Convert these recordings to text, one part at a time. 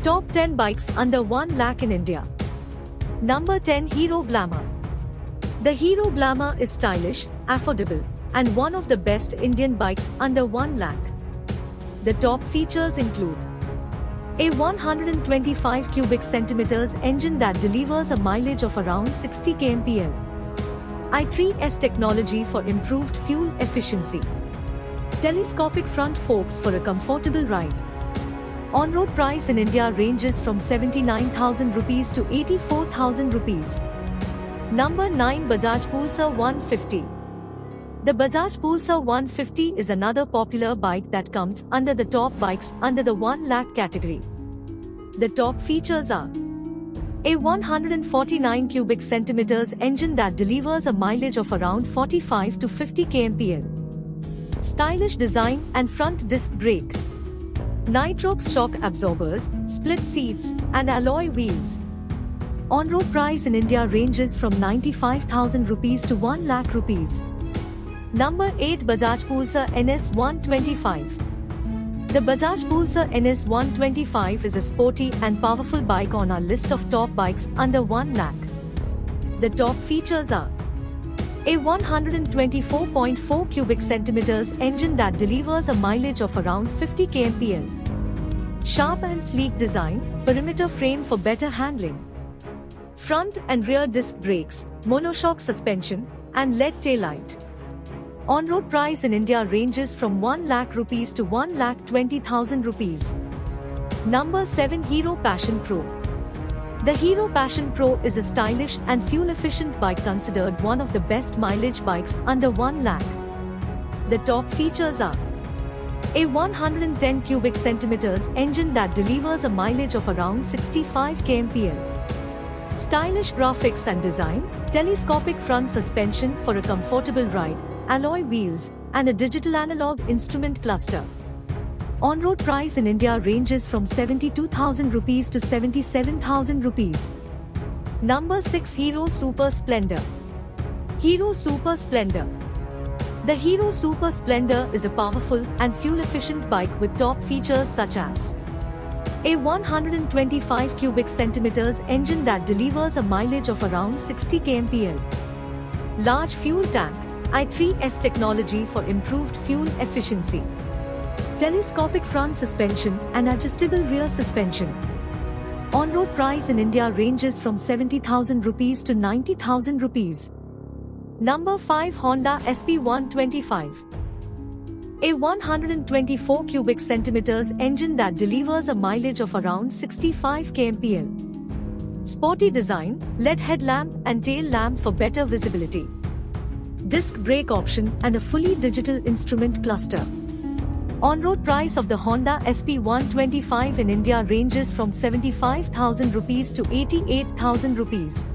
Top 10 bikes under 1 lakh in India. Number 10, Hero Glamour. The Hero Glamour is stylish, affordable, and one of the best Indian bikes under 1 lakh. The top features include a 125 cubic centimeters engine that delivers a mileage of around 60 kmpl. i3S technology for improved fuel efficiency. Telescopic front forks for a comfortable ride. On-road price in India ranges from 79,000 rupees to 84,000 rupees. Number 9, Bajaj Pulsar 150. The Bajaj Pulsar 150 is another popular bike that comes under the top bikes under the 1 lakh category. The top features are a 149 cubic centimeters engine that delivers a mileage of around 45 to 50 kmpl. Stylish design and front disc brake. Nitrox shock absorbers, split seats, and alloy wheels. On-road price in India ranges from 95,000 rupees to 1 lakh rupees. Number 8, Bajaj Pulsar NS 125. The Bajaj Pulsar NS 125 is a sporty and powerful bike on our list of top bikes under 1 lakh. The top features are a 124.4 cubic centimeters engine that delivers a mileage of around 50 kmpl. Sharp and sleek design, perimeter frame for better handling. Front and rear disc brakes, monoshock suspension, and LED taillight. On-road price in India ranges from 1 lakh rupees to 1,20,000 rupees. Number 7, Hero Passion Pro. The Hero Passion Pro is a stylish and fuel-efficient bike considered one of the best mileage bikes under 1 lakh. The top features are a 110 cubic centimeters engine that delivers a mileage of around 65 kmpl. Stylish graphics and design, telescopic front suspension for a comfortable ride, alloy wheels, and a digital analog instrument cluster. On-road price in India ranges from 72,000 rupees to 77,000 rupees. Number 6, Hero Super Splendor. Hero Super Splendor. The Hero Super Splendor is a powerful and fuel-efficient bike with top features such as a 125 cubic centimeters engine that delivers a mileage of around 60 kmpl. Large fuel tank, i3S technology for improved fuel efficiency. Telescopic front suspension and adjustable rear suspension. On-road price in India ranges from 70,000 rupees to 90,000 rupees. Number 5, Honda SP125. A 124 cubic centimeters engine that delivers a mileage of around 65 kmpl. Sporty design, LED headlamp and tail lamp for better visibility. Disc brake option and a fully digital instrument cluster. On-road price of the Honda SP125 in India ranges from 75,000 rupees to 88,000 rupees.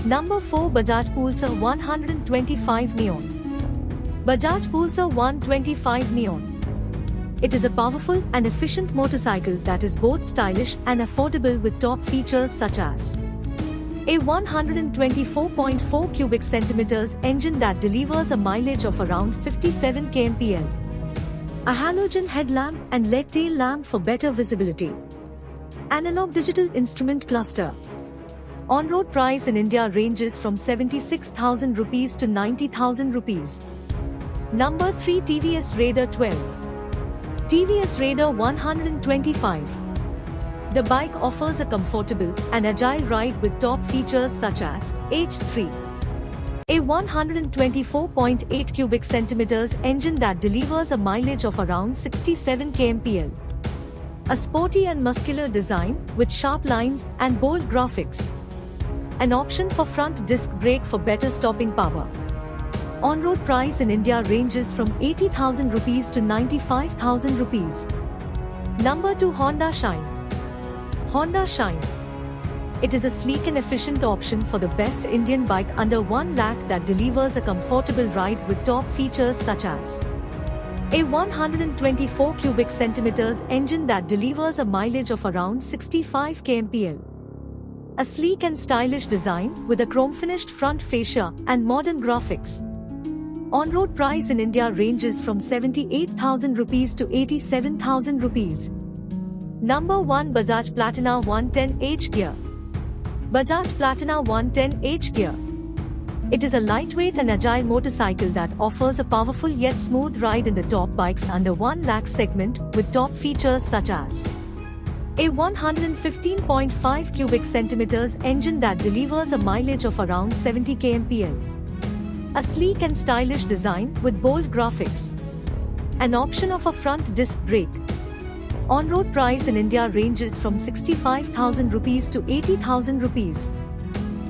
Number 4, Bajaj Pulsar 125 Neon. Bajaj Pulsar 125 Neon. It is a powerful and efficient motorcycle that is both stylish and affordable with top features such as a 124.4 cubic centimeters engine that delivers a mileage of around 57 kmpl. A halogen headlamp and LED tail lamp for better visibility. Analog digital instrument cluster. On-road price in India ranges from 76,000 rupees to 90,000 rupees. Number 3, TVS Raider 12. TVS Raider 125. The bike offers a comfortable and agile ride with top features such as H3. A 124.8 cubic centimeters engine that delivers a mileage of around 67 kmpl. A sporty and muscular design with sharp lines and bold graphics. An option for front disc brake for better stopping power. On-road price in India ranges from 80,000 rupees to 95,000 rupees. Number 2, Honda Shine. Honda Shine. It is a sleek and efficient option for the best Indian bike under 1 lakh that delivers a comfortable ride with top features such as a 124 cubic centimeters engine that delivers a mileage of around 65 kmpl. A sleek and stylish design with a chrome-finished front fascia and modern graphics. On-road price in India ranges from 78,000 rupees to 87,000 rupees. Number 1 Bajaj Platina 110h Gear. Bajaj Platina 110h Gear. It is a lightweight and agile motorcycle that offers a powerful yet smooth ride in the top bikes under 1 lakh segment with top features such as a 115.5 cubic centimeters engine that delivers a mileage of around 70 kmpl. A sleek and stylish design with bold graphics. An option of a front disc brake. On-road price in India ranges from 65,000 rupees to 80,000 rupees.